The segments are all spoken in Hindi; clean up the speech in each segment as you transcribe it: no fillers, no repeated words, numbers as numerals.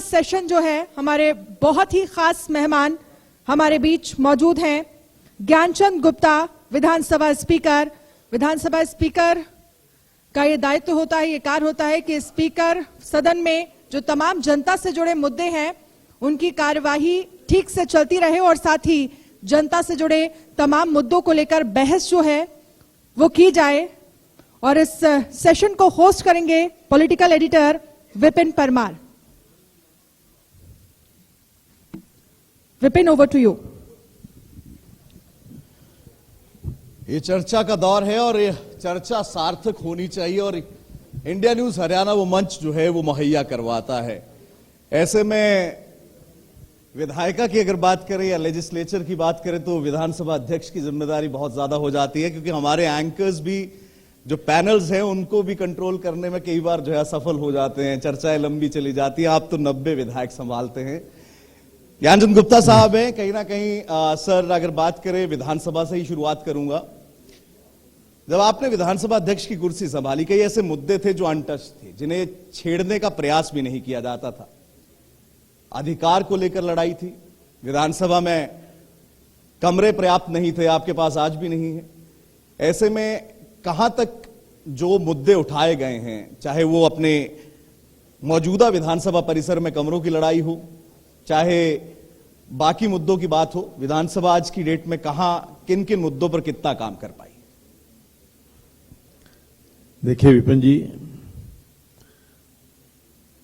सेशन जो है, हमारे बहुत ही खास मेहमान हमारे बीच मौजूद हैं। ज्ञानचंद गुप्ता, विधानसभा स्पीकर। विधानसभा स्पीकर का ये दायित्व होता है, ये कार्य होता है कि स्पीकर सदन में जो तमाम जनता से जुड़े मुद्दे हैं उनकी कार्यवाही ठीक से चलती रहे और साथ ही जनता से जुड़े तमाम मुद्दों को लेकर बहस जो है वो की जाए। और इस सेशन को होस्ट करेंगे political editor Vipin Parmar. Vipin, over to you. ये चर्चा का दौर है और ये चर्चा सार्थक होनी चाहिए और इंडिया न्यूज हरियाणा वो मंच जो है वो मुहैया करवाता है। ऐसे में विधायिका की अगर बात करें या लेजिस्लेचर की बात करें तो विधानसभा अध्यक्ष की जिम्मेदारी बहुत ज्यादा हो जाती है, क्योंकि हमारे एंकर्स भी जो पैनल्स हैं उनको भी कंट्रोल करने में कई बार जो है असफल हो जाते हैं, चर्चाएं लंबी चली जाती है। आप तो 90 विधायक संभालते हैं। ज्ञानचंद गुप्ता साहब हैं, कहीं ना कहीं सर अगर बात करें विधानसभा से ही शुरुआत करूंगा। जब आपने विधानसभा अध्यक्ष की कुर्सी संभाली, कई ऐसे मुद्दे थे जो अनटच थे, जिन्हें छेड़ने का प्रयास भी नहीं किया जाता था। अधिकार को लेकर लड़ाई थी, विधानसभा में कमरे पर्याप्त नहीं थे, आपके पास आज भी नहीं है। ऐसे में कहां तक जो मुद्दे उठाए गए हैं, चाहे वो अपने मौजूदा विधानसभा परिसर में कमरों की लड़ाई हो, चाहे बाकी मुद्दों की बात हो, विधानसभा आज की डेट में कहां किन किन मुद्दों पर कितना काम कर पाई? देखिए विपिन जी,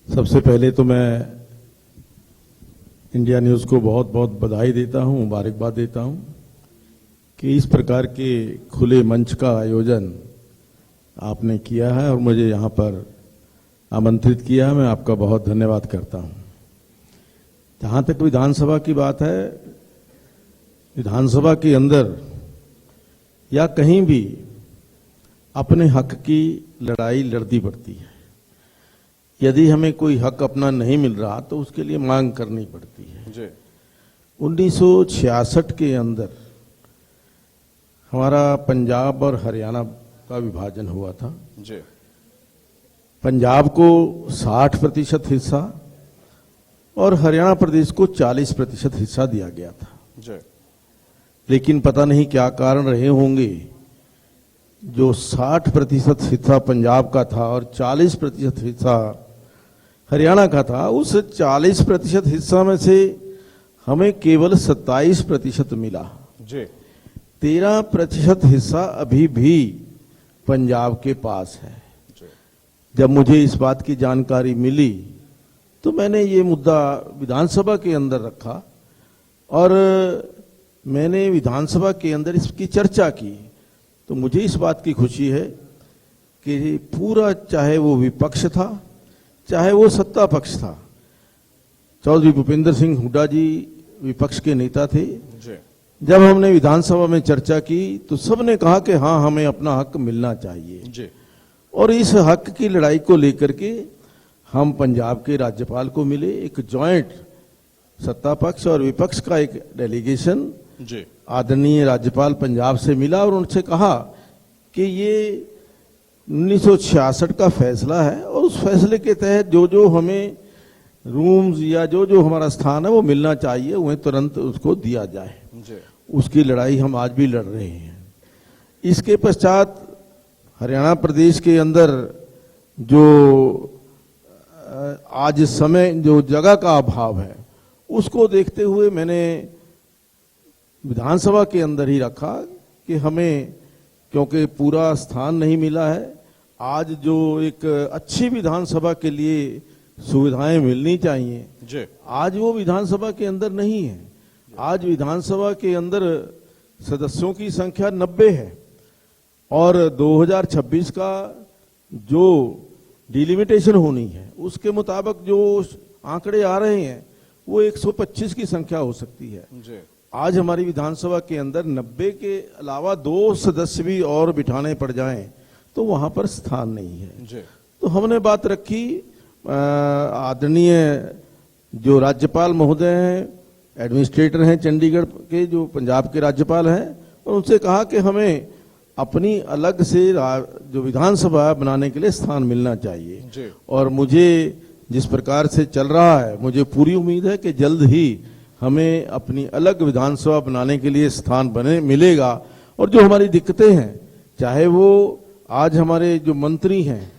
सबसे पहले तो मैं इंडिया न्यूज को बहुत बहुत बधाई देता हूं, मुबारकबाद देता हूं कि इस प्रकार के खुले मंच का आयोजन आपने किया है और मुझे यहां पर आमंत्रित किया है। मैं आपका बहुत धन्यवाद करता हूं। जहां तक विधानसभा की बात है, विधानसभा के अंदर या कहीं भी अपने हक की लड़ाई लड़ती पड़ती है। यदि हमें कोई हक अपना नहीं मिल रहा तो उसके लिए मांग करनी पड़ती है। जी। 1966 के अंदर हमारा पंजाब और हरियाणा का विभाजन हुआ था। जी। पंजाब को 60% हिस्सा और हरियाणा प्रदेश को 40% हिस्सा दिया गया था। जी। लेकिन पता नहीं क्या कारण रहे होंगे, जो 60% हिस्सा पंजाब का था और 40% हिस्सा हरियाणा का था, उस 40% हिस्सा में से हमें केवल 27% मिला। जी। 13% हिस्सा अभी भी पंजाब के पास है। जी। जब मुझे इस बात की जानकारी मिली तो मैंने ये मुद्दा विधानसभा के अंदर रखा और मैंने विधानसभा के अंदर इसकी चर्चा की। तो मुझे इस बात की खुशी है कि पूरा, चाहे वो विपक्ष था चाहे वो सत्ता पक्ष था, चौधरी भूपेंद्र सिंह हुड्डा जी विपक्ष के नेता थे। जब हमने विधानसभा में चर्चा की तो सबने कहा कि हाँ, हमें अपना हक मिलना चाहिए। और इस हक की लड़ाई को लेकर के हम पंजाब के राज्यपाल को मिले। एक जॉइंट सत्ता पक्ष और विपक्ष का एक डेलीगेशन आदरणीय राज्यपाल पंजाब से मिला और उनसे कहा कि ये 1966 का फैसला है और उस फैसले के तहत जो जो हमें रूम्स या जो जो हमारा स्थान है वो मिलना चाहिए, उन्हें तुरंत उसको दिया जाए। उसकी लड़ाई हम आज भी लड़ रहे हैं। इसके पश्चात हरियाणा प्रदेश के अंदर जो आज समय जो जगह का अभाव है, उसको देखते हुए मैंने विधानसभा के अंदर ही रखा कि हमें, क्योंकि पूरा स्थान नहीं मिला है, आज जो एक अच्छी विधानसभा के लिए सुविधाएं मिलनी चाहिए, आज वो विधानसभा के अंदर नहीं है। आज विधानसभा के अंदर सदस्यों की संख्या 90 है और 2026 का जो डिलिमिटेशन होनी है उसके मुताबिक जो आंकड़े आ रहे हैं वो 125 की संख्या हो सकती है। आज हमारी विधानसभा के अंदर 90 के अलावा 2 सदस्य भी और बिठाने पड़ जाएं तो वहां पर स्थान नहीं है। तो हमने बात रखी, आदरणीय जो राज्यपाल महोदय हैं, एडमिनिस्ट्रेटर हैं चंडीगढ़ के, जो पंजाब के राज्यपाल हैं, और उनसे कहा कि हमें अपनी अलग से जो विधानसभा बनाने के लिए स्थान मिलना चाहिए। और मुझे जिस प्रकार से चल रहा है, मुझे पूरी उम्मीद है कि जल्द ही हमें अपनी अलग विधानसभा बनाने के लिए स्थान बने मिलेगा। और जो हमारी दिक्कतें हैं, चाहे वो आज हमारे जो मंत्री हैं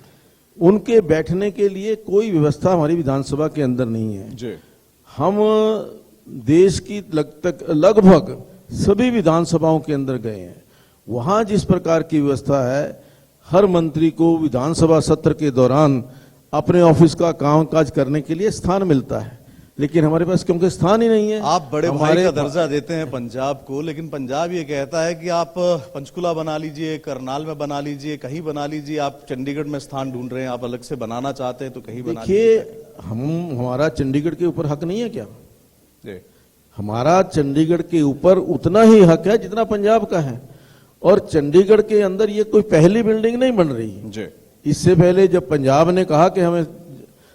उनके बैठने के लिए कोई व्यवस्था हमारी विधानसभा के अंदर नहीं है। जी। हम देश की लगभग सभी विधानसभाओं के अंदर गए हैं, वहां जिस प्रकार की व्यवस्था है, हर मंत्री को विधानसभा सत्र के दौरान अपने ऑफिस का कामकाज करने के लिए स्थान मिलता है, लेकिन हमारे पास क्योंकि स्थान ही नहीं है। आप बड़े भाई का दर्जा देते हैं पंजाब को, लेकिन पंजाब ये कहता है कि आप पंचकुला बना लीजिए, करनाल में बना लीजिए, कहीं बना लीजिए। आप चंडीगढ़ में स्थान ढूंढ रहे हैं, आप अलग से बनाना चाहते हैं तो कहीं बना लीजिए। देखिए, हमारा चंडीगढ़ के ऊपर हक नहीं है क्या? जी। हमारा चंडीगढ़ के ऊपर उतना ही हक है जितना पंजाब का है। और चंडीगढ़ के अंदर ये कोई पहली बिल्डिंग नहीं बन रही जी। इससे पहले जब पंजाब ने कहा कि हमें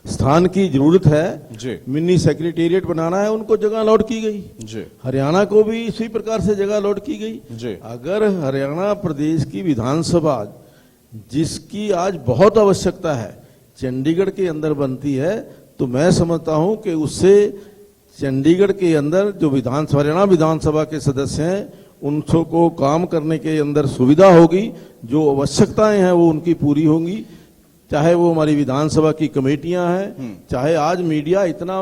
स्थान की जरूरत है, जी। मिनी सेक्रेटेरिएट बनाना है, उनको जगह अलॉट की गई। जी। हरियाणा को भी इसी प्रकार से जगह अलॉट की गई। जी। अगर हरियाणा प्रदेश की विधानसभा, जिसकी आज बहुत आवश्यकता है, चंडीगढ़ के अंदर बनती है, तो मैं समझता हूं कि उससे चंडीगढ़ के अंदर जो हरियाणा विधानसभा के सदस्य हैं उनको काम करने के अंदर सुविधा होगी, जो आवश्यकताएं हैं वो उनकी पूरी होंगी। चाहे वो हमारी विधानसभा की कमेटियां हैं, चाहे आज मीडिया इतना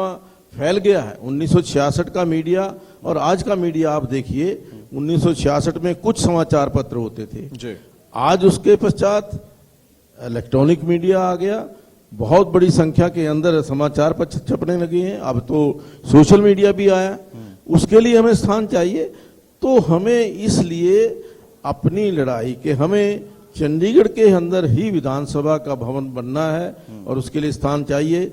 फैल गया है, 1966 का मीडिया और आज का मीडिया आप देखिए। 1966 में कुछ समाचार पत्र होते थे जी। आज उसके पश्चात इलेक्ट्रॉनिक मीडिया आ गया, बहुत बड़ी संख्या के अंदर समाचार पत्र छपने लगे हैं। अब तो सोशल मीडिया भी आया, उसके लिए हमें स्थान चाहिए। तो हमें इसलिए अपनी लड़ाई के हमें चंडीगढ़ के अंदर ही विधानसभा का भवन बनना है और उसके लिए स्थान चाहिए।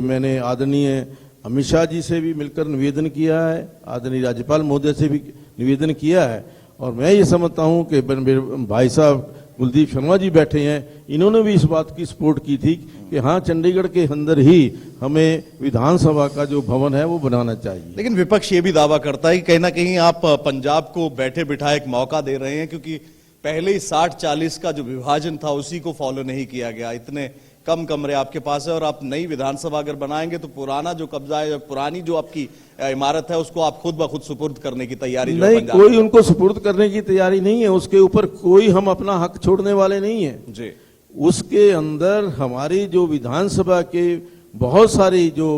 मैंने आदरणीय अमित शाह जी से भी मिलकर निवेदन किया है, आदरणीय राज्यपाल महोदय से भी निवेदन किया है, और मैं ये समझता हूं कि भाई साहब कुलदीप शर्मा जी बैठे हैं, इन्होंने भी इस बात की सपोर्ट की थी कि हाँ, चंडीगढ़ के अंदर ही हमें विधानसभा का जो भवन है वो बनाना चाहिए। लेकिन विपक्ष ये भी दावा करता है कि कहीं ना कहीं आप पंजाब को बैठे बिठाए एक मौका दे रहे हैं, क्योंकि पहले ही 60-40 का जो विभाजन था उसी को फॉलो नहीं किया गया। इतने कम कमरे आपके पास है और आप नई विधानसभा अगर बनाएंगे तो पुराना जो कब्जा है, पुरानी जो आपकी इमारत है, उसको आप खुद ब खुद सुपुर्द करने की तैयारी नहीं, कोई उनको सुपुर्द करने की तैयारी नहीं है। उसके ऊपर कोई हम अपना हक छोड़ने वाले नहीं है जी। उसके अंदर हमारी जो विधानसभा के बहुत सारी जो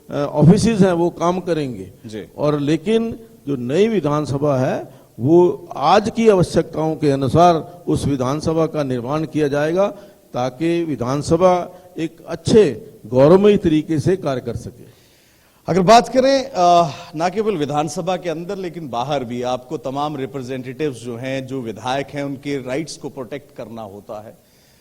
ऑफिसेज हैं वो काम करेंगे जी। और लेकिन जो नई विधानसभा है वो आज की आवश्यकताओं के अनुसार उस विधानसभा का निर्माण किया जाएगा, ताकि विधानसभा एक अच्छे गौरवमयी तरीके से कार्य कर सके। अगर बात करें न केवल विधानसभा के अंदर लेकिन बाहर भी, आपको तमाम रिप्रेजेंटेटिव्स जो हैं, जो विधायक हैं, उनके राइट्स को प्रोटेक्ट करना होता है।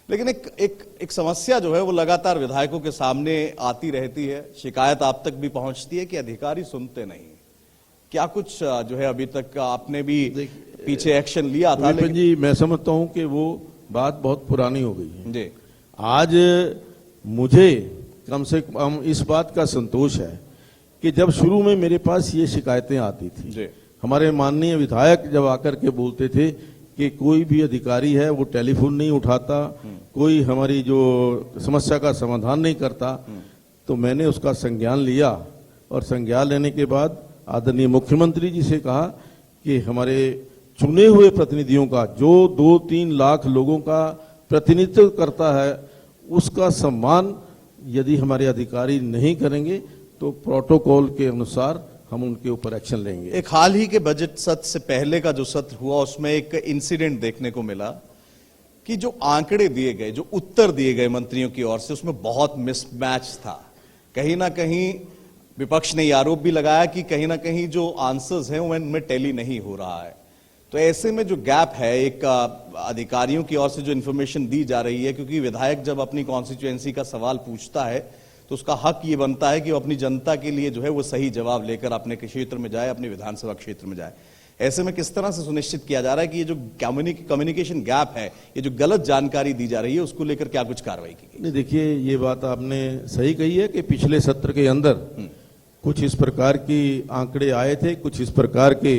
लेकिन एक समस्या जो है वो लगातार विधायकों के सामने आती रहती है, शिकायत आप तक भी पहुंचती है कि अधिकारी सुनते नहीं। क्या कुछ जो है अभी तक आपने भी पीछे एक्शन लिया था? लेकिन जी, मैं समझता हूं कि वो बात बहुत पुरानी हो गई है जी। आज मुझे कम से कम इस बात का संतोष है कि जब शुरू में मेरे पास ये शिकायतें आती थी जी। हमारे माननीय विधायक जब आकर के बोलते थे कि कोई भी अधिकारी है वो टेलीफोन नहीं उठाता, कोई हमारी जो समस्या का समाधान नहीं करता, तो मैंने उसका संज्ञान लिया और संज्ञान लेने के बाद आदरणीय मुख्यमंत्री जी से कहा कि हमारे चुने हुए प्रतिनिधियों का, जो 2-3 लाख लोगों का प्रतिनिधित्व करता है, उसका सम्मान यदि हमारे अधिकारी नहीं करेंगे तो प्रोटोकॉल के अनुसार हम उनके ऊपर एक्शन लेंगे। एक हाल ही के बजट सत्र से पहले का जो सत्र हुआ उसमें एक इंसिडेंट देखने को मिला कि जो आंकड़े दिए गए, जो उत्तर दिए गए मंत्रियों की ओर से, उसमें बहुत मिसमैच था। कहीं ना कहीं विपक्ष ने यह आरोप भी लगाया कि कहीं ना कहीं जो आंसर्स हैं उनमें टैली नहीं हो रहा है। तो ऐसे में जो गैप है, एक अधिकारियों की ओर से जो इन्फॉर्मेशन दी जा रही है, क्योंकि विधायक जब अपनी कॉन्स्टिट्यूएंसी का सवाल पूछता है तो उसका हक ये बनता है कि वो अपनी जनता के लिए जो है वो सही जवाब लेकर अपने क्षेत्र में जाए, अपने विधानसभा क्षेत्र में जाए। ऐसे में किस तरह से सुनिश्चित किया जा रहा है कि ये जो कम्युनिकेशन गैप है, ये जो गलत जानकारी दी जा रही है, उसको लेकर क्या कुछ कार्रवाई की गई? नहीं, देखिए, ये बात आपने सही कही है कि पिछले सत्र के अंदर कुछ इस प्रकार की आंकड़े आए थे, कुछ इस प्रकार के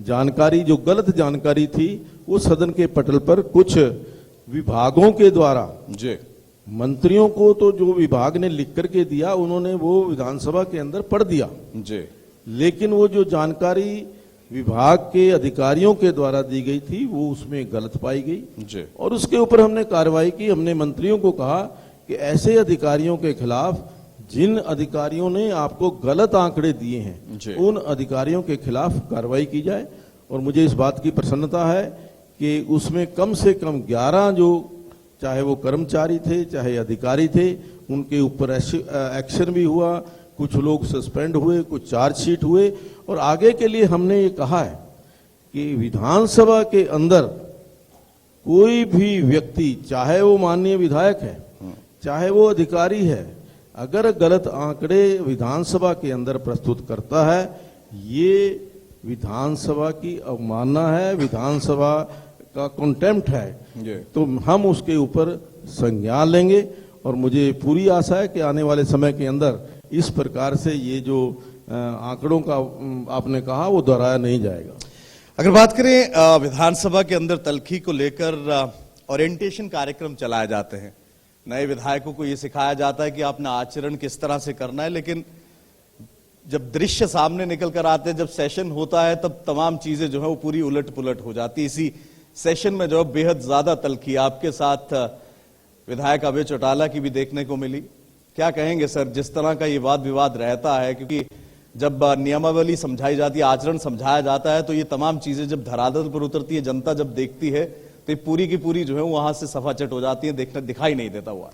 जानकारी, जो गलत जानकारी थी, उस सदन के पटल पर कुछ विभागों के द्वारा जी मंत्रियों को तो जो विभाग ने लिख करके दिया उन्होंने वो विधानसभा के अंदर पढ़ दिया जी। लेकिन वो जो जानकारी विभाग के अधिकारियों के द्वारा दी गई थी वो उसमें गलत पाई गई जी। और उसके ऊपर हमने कार्रवाई की। हमने मंत्रियों को कहा कि ऐसे अधिकारियों के खिलाफ जिन अधिकारियों ने आपको गलत आंकड़े दिए हैं उन अधिकारियों के खिलाफ कार्रवाई की जाए। और मुझे इस बात की प्रसन्नता है कि उसमें कम से कम 11 जो चाहे वो कर्मचारी थे चाहे अधिकारी थे उनके ऊपर एक्शन भी हुआ, कुछ लोग सस्पेंड हुए, कुछ चार्जशीट हुए। और आगे के लिए हमने ये कहा है कि विधानसभा के अंदर कोई भी व्यक्ति चाहे वो माननीय विधायक है चाहे वो अधिकारी है अगर गलत आंकड़े विधानसभा के अंदर प्रस्तुत करता है ये विधानसभा की अवमानना है, विधानसभा का कंटेम्प्ट है। तो हम उसके ऊपर संज्ञान लेंगे और मुझे पूरी आशा है कि आने वाले समय के अंदर इस प्रकार से ये जो आंकड़ों का आपने कहा वो दोहराया नहीं जाएगा। अगर बात करें विधानसभा के अंदर तल्खी को लेकर ओरिएंटेशन कार्यक्रम चलाए जाते हैं, नए विधायकों को ये सिखाया जाता है कि आपने आचरण किस तरह से करना है, लेकिन जब दृश्य सामने निकल कर आते हैं, जब सेशन होता है तब तमाम चीजें जो है वो पूरी उलट पुलट हो जाती है। इसी सेशन में जो बेहद ज्यादा तल्खी आपके साथ विधायक अभय चौटाला की भी देखने को मिली। क्या कहेंगे सर, जिस तरह का ये वाद विवाद रहता है, क्योंकि जब नियमावली समझाई जाती है, आचरण समझाया जाता है, तो ये तमाम चीजें जब धरातल पर उतरती है, जनता जब देखती है तो ये पूरी की पूरी जो है वहां से सफाचट हो जाती है, देखना दिखाई नहीं देता हुआ।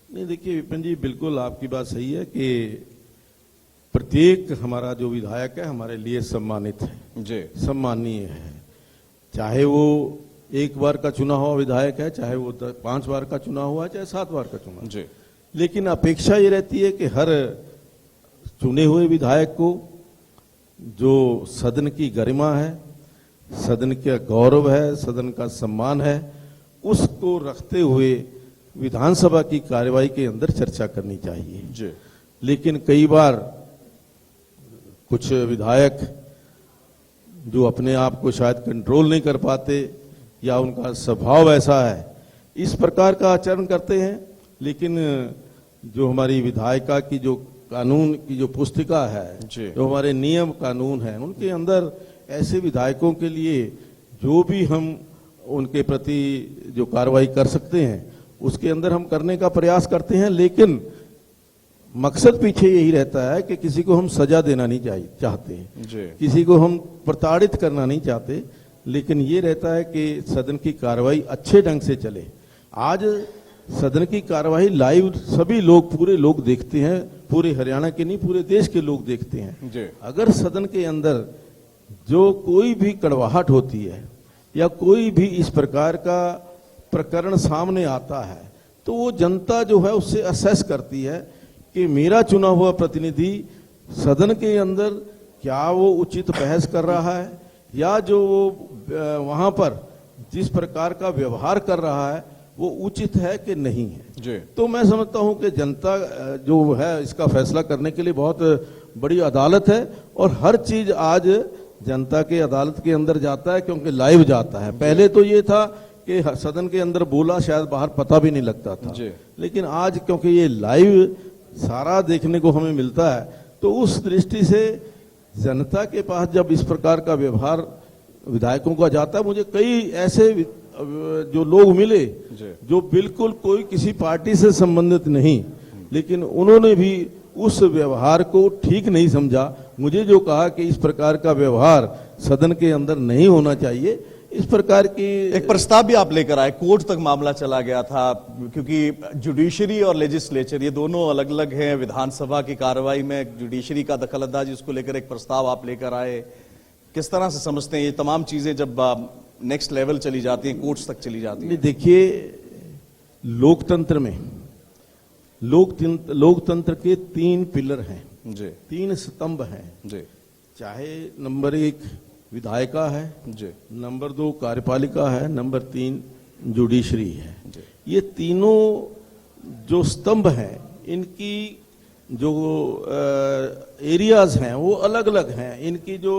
नहीं, देखिए विपिन जी, बिल्कुल आपकी बात सही है कि प्रत्येक हमारा जो विधायक है हमारे लिए सम्मानित है जी, सम्माननीय है। चाहे वो एक बार का चुना हुआ विधायक है, चाहे वो 5 बार का चुना हुआ है, चाहे 7 बार का चुना जी। लेकिन अपेक्षा ये रहती है कि हर चुने हुए विधायक को जो सदन की गरिमा है, सदन का गौरव है, सदन का सम्मान है, उसको रखते हुए विधानसभा की कार्यवाही के अंदर चर्चा करनी चाहिए जी। लेकिन कई बार कुछ विधायक जो अपने आप को शायद कंट्रोल नहीं कर पाते या उनका स्वभाव ऐसा है, इस प्रकार का आचरण करते हैं। लेकिन जो हमारी विधायिका की जो कानून की जो पुस्तिका है, जो हमारे नियम कानून है, उनके अंदर ऐसे विधायकों के लिए जो भी हम उनके प्रति जो कार्रवाई कर सकते हैं उसके अंदर हम करने का प्रयास करते हैं। लेकिन मकसद पीछे यही रहता है कि किसी को हम सजा देना नहीं चाहते, किसी को हम प्रताड़ित करना नहीं चाहते, लेकिन ये रहता है कि सदन की कार्रवाई अच्छे ढंग से चले। आज सदन की कार्रवाई लाइव सभी लोग, पूरे लोग देखते हैं, पूरे हरियाणा के नहीं पूरे देश के लोग देखते हैं। अगर सदन के अंदर जो कोई भी कड़वाहट होती है या कोई भी इस प्रकार का प्रकरण सामने आता है तो वो जनता जो है उससे असेस करती है कि मेरा चुना हुआ प्रतिनिधि सदन के अंदर क्या वो उचित बहस कर रहा है या जो वो वहां पर जिस प्रकार का व्यवहार कर रहा है वो उचित है कि नहीं है। तो मैं समझता हूं कि जनता जो है इसका फैसला करने के लिए बहुत बड़ी अदालत है और हर चीज आज जनता के अदालत के अंदर जाता है क्योंकि लाइव जाता है। पहले तो ये था कि सदन के अंदर बोला शायद बाहर पता भी नहीं लगता था, लेकिन आज क्योंकि ये लाइव सारा देखने को हमें मिलता है तो उस दृष्टि से जनता के पास जब इस प्रकार का व्यवहार विधायकों का जाता है, मुझे कई ऐसे जो लोग मिले जो बिल्कुल कोई किसी पार्टी से संबंधित नहीं, लेकिन उन्होंने भी उस व्यवहार को ठीक नहीं समझा। मुझे जो कहा कि इस प्रकार का व्यवहार सदन के अंदर नहीं होना चाहिए, इस प्रकार की एक प्रस्ताव भी आप लेकर आए, कोर्ट तक मामला चला गया था, क्योंकि जुडिशरी और लेजिस्लेचर ये दोनों अलग अलग हैं। विधानसभा की कार्रवाई में जुडिशरी का दखलअंदाजी, उसको लेकर एक प्रस्ताव आप लेकर आए। किस तरह से समझते हैं ये तमाम चीजें जब नेक्स्ट लेवल चली जाती हैं, कोर्ट्स तक चली जाती हैं? देखिए, लोकतंत्र में लोकतंत्र के 3 पिलर हैं जी, 3 स्तंभ हैं जी। चाहे नंबर 1 विधायिका है जी, नंबर 2 कार्यपालिका है, नंबर 3 जुडिशरी है जी। ये तीनों जो स्तंभ हैं इनकी जो एरियाज हैं वो अलग अलग हैं, इनकी जो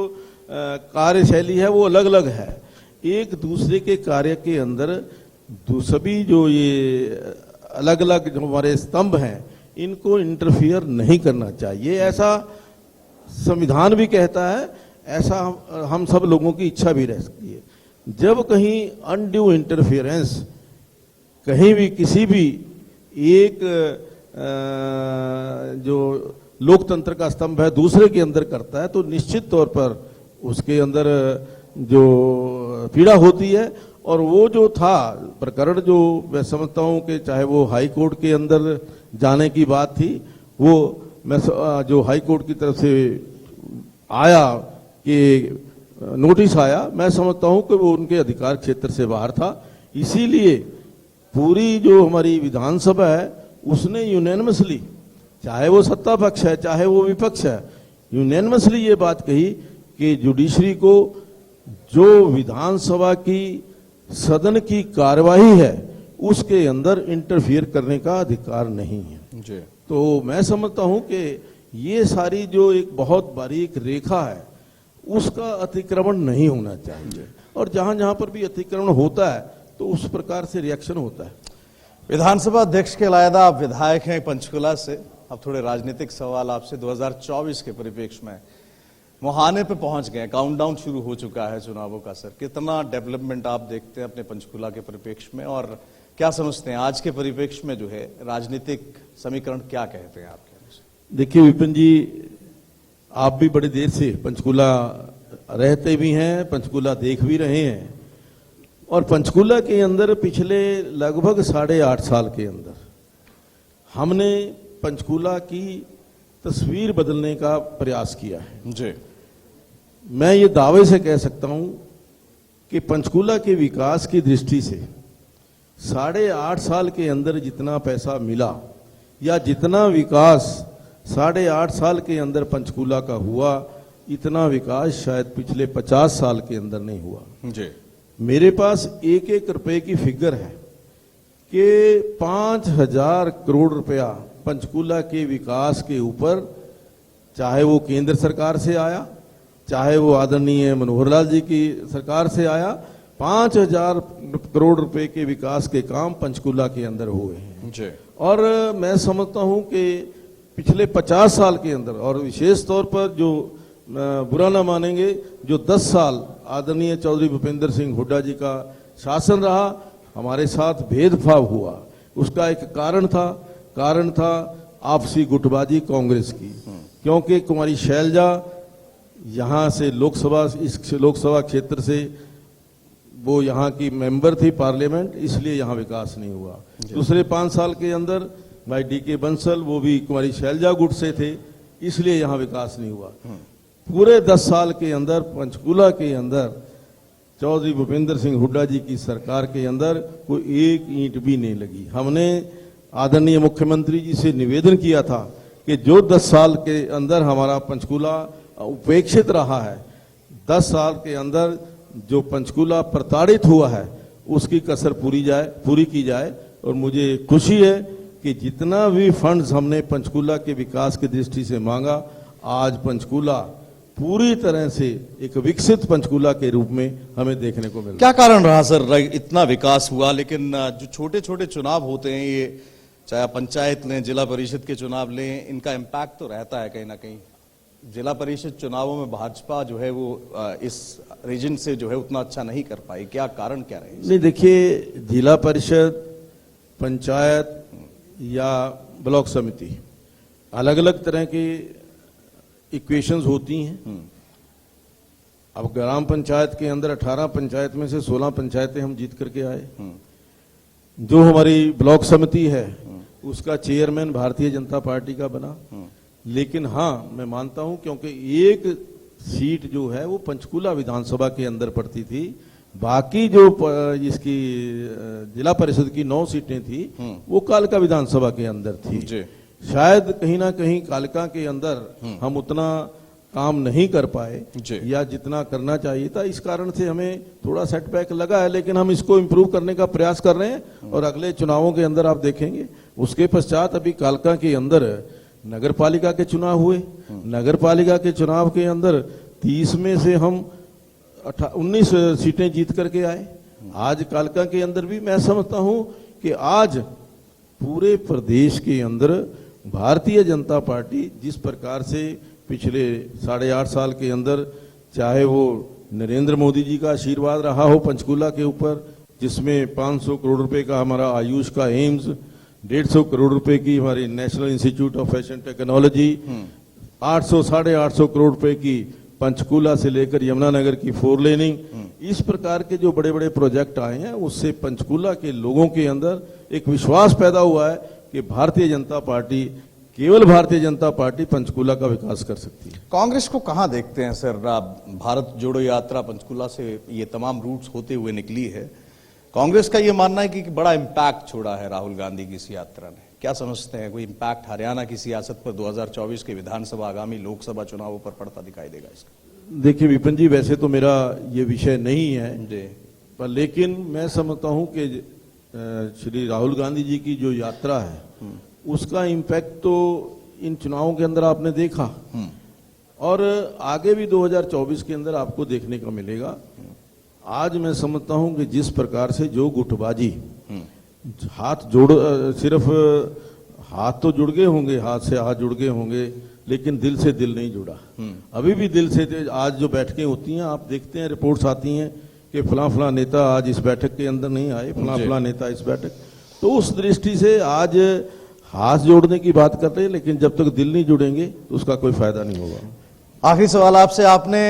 कार्यशैली है वो अलग अलग है। एक दूसरे के कार्य के अंदर सभी जो ये अलग अलग जो हमारे स्तंभ हैं इनको इंटरफियर नहीं करना चाहिए, ऐसा संविधान भी कहता है, ऐसा हम सब लोगों की इच्छा भी रह सकती है। जब कहीं अनड्यू इंटरफियरेंस कहीं भी किसी भी एक जो लोकतंत्र का स्तंभ है दूसरे के अंदर करता है तो निश्चित तौर पर उसके अंदर जो पीड़ा होती है। और वो जो था प्रकरण, जो मैं समझता हूं कि चाहे वो हाई कोर्ट के अंदर जाने की बात थी, वो मैं जो हाई कोर्ट की तरफ से आया कि नोटिस आया, मैं समझता हूं कि वो उनके अधिकार क्षेत्र से बाहर था। इसीलिए पूरी जो हमारी विधानसभा है उसने यूनैनिमसली, चाहे वो सत्ता पक्ष है चाहे वो विपक्ष है, यूनैनिमसली ये बात कही कि जुडिशरी को जो विधानसभा की सदन की कार्यवाही है उसके अंदर इंटरफियर करने का अधिकार नहीं है जी। तो मैं समझता हूं कि ये सारी जो एक बहुत बारीक रेखा है उसका अतिक्रमण नहीं होना चाहिए, और जहां जहां पर भी अतिक्रमण होता है तो उस प्रकार से रिएक्शन होता है। विधानसभा अध्यक्ष के अलावा आप विधायक हैं पंचकुला से। अब थोड़े राजनीतिक सवाल आपसे। 2024 के परिप्रेक्ष्य में मुहाने पे पहुंच गए, काउंटडाउन शुरू हो चुका है चुनावों का। सर, कितना डेवलपमेंट आप देखते हैं अपने पंचकुला के परिप्रेक्ष्य में, और क्या समझते हैं आज के परिप्रेक्ष्य में जो है राजनीतिक समीकरण क्या कहते हैं आपके? देखिए विपिन जी, आप भी बड़ी देर से पंचकुला रहते भी हैं, पंचकुला देख भी रहे हैं, और पंचकुला के अंदर पिछले लगभग 8.5 साल के अंदर हमने पंचकुला की तस्वीर बदलने का प्रयास किया है जी। मैं ये दावे से कह सकता हूं कि पंचकुला के विकास की दृष्टि से 8.5 साल के अंदर जितना पैसा मिला या जितना विकास 8.5 साल के अंदर पंचकुला का हुआ, इतना विकास शायद पिछले 50 साल के अंदर नहीं हुआ जी। मेरे पास एक एक रुपए की फिगर है कि 5,000 करोड़ रुपया पंचकुला के विकास के ऊपर, चाहे वो केंद्र सरकार से आया, चाहे वो आदरणीय मनोहर लाल जी की सरकार से आया, 5,000 करोड़ रुपए के विकास के काम पंचकुला के अंदर हुए हैं जी। और मैं समझता हूं कि पिछले 50 साल के अंदर, और विशेष तौर पर जो बुरा ना मानेंगे, जो 10 साल आदरणीय चौधरी भूपेंद्र सिंह हुड्डा जी का शासन रहा, हमारे साथ भेदभाव हुआ, उसका एक कारण था आपसी गुटबाजी कांग्रेस की। क्योंकि कुमारी शैलजा यहां से इस लोकसभा क्षेत्र से वो यहां की मेंबर थी पार्लियामेंट, इसलिए यहां विकास नहीं हुआ। दूसरे 5 साल के अंदर भाई DK बंसल, वो भी कुमारी शैलजा गुट से थे, इसलिए यहां विकास नहीं हुआ। पूरे 10 साल के अंदर पंचकुला के अंदर चौधरी भूपेंद्र सिंह हुड्डा जी की सरकार के अंदर कोई एक ईंट भी नहीं लगी। हमने आदरणीय मुख्यमंत्री जी से निवेदन किया था कि जो 10 साल के अंदर हमारा पंचकुला उपेक्षित रहा है, 10 साल के अंदर जो पंचकुला प्रताड़ित हुआ है, उसकी कसर पूरी की जाए। और मुझे खुशी है कि जितना भी फंड्स हमने पंचकुला के विकास की दृष्टि से मांगा, आज पंचकुला पूरी तरह से एक विकसित पंचकुला के रूप में हमें देखने को मिला। क्या कारण रहा सर, इतना विकास हुआ लेकिन जो छोटे छोटे चुनाव होते हैं, ये चाहे पंचायत लें, जिला परिषद के चुनाव लें, इनका इम्पैक्ट तो रहता है कहीं ना कहीं। जिला परिषद चुनावों में भाजपा जो है वो इस रीजन से जो है उतना अच्छा नहीं कर पाई, क्या कारण क्या रहे? नहीं, देखिए, जिला परिषद, पंचायत या ब्लॉक समिति, अलग अलग तरह की इक्वेशंस होती हैं। अब ग्राम पंचायत के अंदर 18 पंचायत में से 16 पंचायतें हम जीत करके आए। जो हमारी ब्लॉक समिति है उसका चेयरमैन भारतीय जनता पार्टी का बना। लेकिन हाँ, मैं मानता हूं क्योंकि एक सीट जो है वो पंचकुला विधानसभा के अंदर पड़ती थी, बाकी जो इसकी जिला परिषद की 9 सीटें थी वो कालका विधानसभा के अंदर थी। शायद कहीं ना कहीं कालका के अंदर हम उतना काम नहीं कर पाए या जितना करना चाहिए था, इस कारण से हमें थोड़ा सेटबैक लगा है। लेकिन हम इसको इम्प्रूव करने का प्रयास कर रहे हैं और अगले चुनावों के अंदर आप देखेंगे। उसके पश्चात अभी कालका के अंदर नगर पालिका के चुनाव हुए। नगर पालिका के चुनाव के अंदर 30 में से हम 19 सीटें जीत करके आए। आज कालका के अंदर भी मैं समझता हूं कि आज पूरे प्रदेश के अंदर भारतीय जनता पार्टी जिस प्रकार से पिछले 8.5 साल के अंदर, चाहे वो नरेंद्र मोदी जी का आशीर्वाद रहा हो पंचकूला के ऊपर, जिसमें 500 करोड़ रुपए का हमारा आयुष का एम्स, 150 करोड़ रुपए की हमारी national institute of fashion technology, 800-850 crore रुपए की पंचकूला से लेकर यमुनानगर की 4 लेनिंग, इस प्रकार के जो बड़े बड़े प्रोजेक्ट आए हैं, उससे पंचकूला के लोगों के अंदर एक विश्वास पैदा हुआ है कि भारतीय जनता पार्टी, केवल भारतीय जनता पार्टी पंचकूला का विकास कर सकती है। कांग्रेस को कहां देखते हैं सर? भारत जोड़ो यात्रा पंचकूला से ये तमाम रूट्स होते हुए निकली है। कांग्रेस का ये मानना है कि बड़ा इम्पैक्ट छोड़ा है राहुल गांधी की इस यात्रा ने। क्या समझते हैं, कोई इम्पैक्ट हरियाणा की सियासत पर 2024 के विधानसभा, आगामी लोकसभा चुनावों पर पड़ता दिखाई देगा इसका? देखिए विपिन जी, वैसे तो मेरा ये विषय नहीं है जी, पर लेकिन मैं समझता हूं कि श्री राहुल गांधी जी की जो यात्रा है उसका इम्पैक्ट तो इन चुनावों के अंदर आपने देखा और आगे भी 2024 के अंदर आपको देखने को मिलेगा। आज मैं समझता हूं कि जिस प्रकार से जो गुटबाजी, हाथ जोड़, सिर्फ हाथ तो जुड़ गए होंगे, हाथ से हाथ जुड़ गए होंगे, लेकिन दिल से दिल नहीं जुड़ा। अभी भी दिल से आज जो बैठकें होती हैं, आप देखते हैं रिपोर्ट्स आती हैं कि फला नेता आज इस बैठक के अंदर नहीं आए, फला नेता इस बैठक, तो उस दृष्टि से आज हाथ जोड़ने की बात कर रहे हैं, लेकिन जब तक दिल नहीं जुड़ेंगे तो उसका कोई फायदा नहीं होगा। आखिरी सवाल आपसे, आपने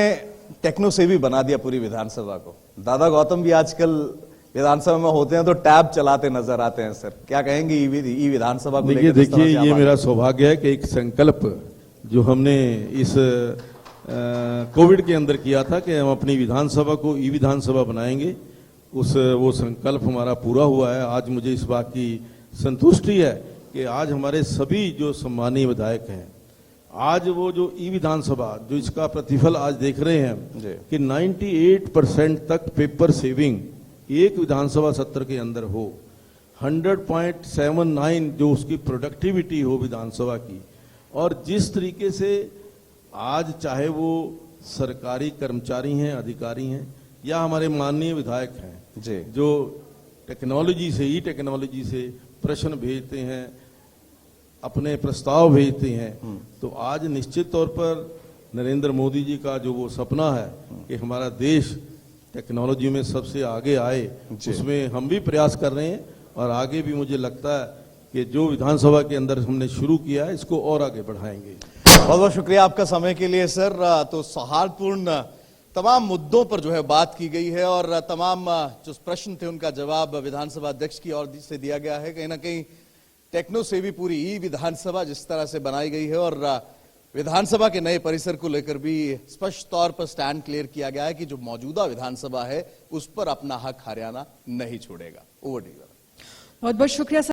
टेक्नो सेवी बना दिया पूरी विधानसभा को। दादा गौतम भी आजकल विधानसभा में होते हैं तो टैब चलाते नजर आते हैं सर, क्या कहेंगे ई विधानसभा को लेकर? देखिए ये मेरा सौभाग्य है कि एक संकल्प जो हमने इस कोविड के अंदर किया था कि हम अपनी विधानसभा को ई विधानसभा बनाएंगे, वो संकल्प हमारा पूरा हुआ है। आज मुझे इस बात की संतुष्टि है कि आज हमारे सभी जो सम्मानीय विधायक हैं, आज वो जो ई विधानसभा, जो इसका प्रतिफल आज देख रहे हैं कि 98% तक पेपर सेविंग एक विधानसभा सत्र के अंदर हो, 100.79 जो उसकी प्रोडक्टिविटी हो विधानसभा की, और जिस तरीके से आज चाहे वो सरकारी कर्मचारी हैं, अधिकारी हैं, या हमारे माननीय विधायक हैं जी, जो टेक्नोलॉजी से, ई टेक्नोलॉजी से प्रश्न भेजते हैं, अपने प्रस्ताव भेजते हैं, तो आज निश्चित तौर पर नरेंद्र मोदी जी का जो वो सपना है कि हमारा देश टेक्नोलॉजी में सबसे आगे आए, उसमें हम भी प्रयास कर रहे हैं और आगे भी मुझे लगता है कि जो विधानसभा के अंदर हमने शुरू किया है इसको और आगे बढ़ाएंगे। बहुत बहुत शुक्रिया आपका समय के लिए सर। तो सौहार्दपूर्ण तमाम मुद्दों पर जो है बात की गई है और तमाम जो प्रश्न थे उनका जवाब विधानसभा अध्यक्ष की ओर से दिया गया है। कहीं ना कहीं टेक्नो सेवी पूरी ई विधानसभा जिस तरह से बनाई गई है और विधानसभा के नए परिसर को लेकर भी स्पष्ट तौर पर स्टैंड क्लियर किया गया है कि जो मौजूदा विधानसभा है उस पर अपना हक हरियाणा नहीं छोड़ेगा। Over to you. बहुत बहुत शुक्रिया।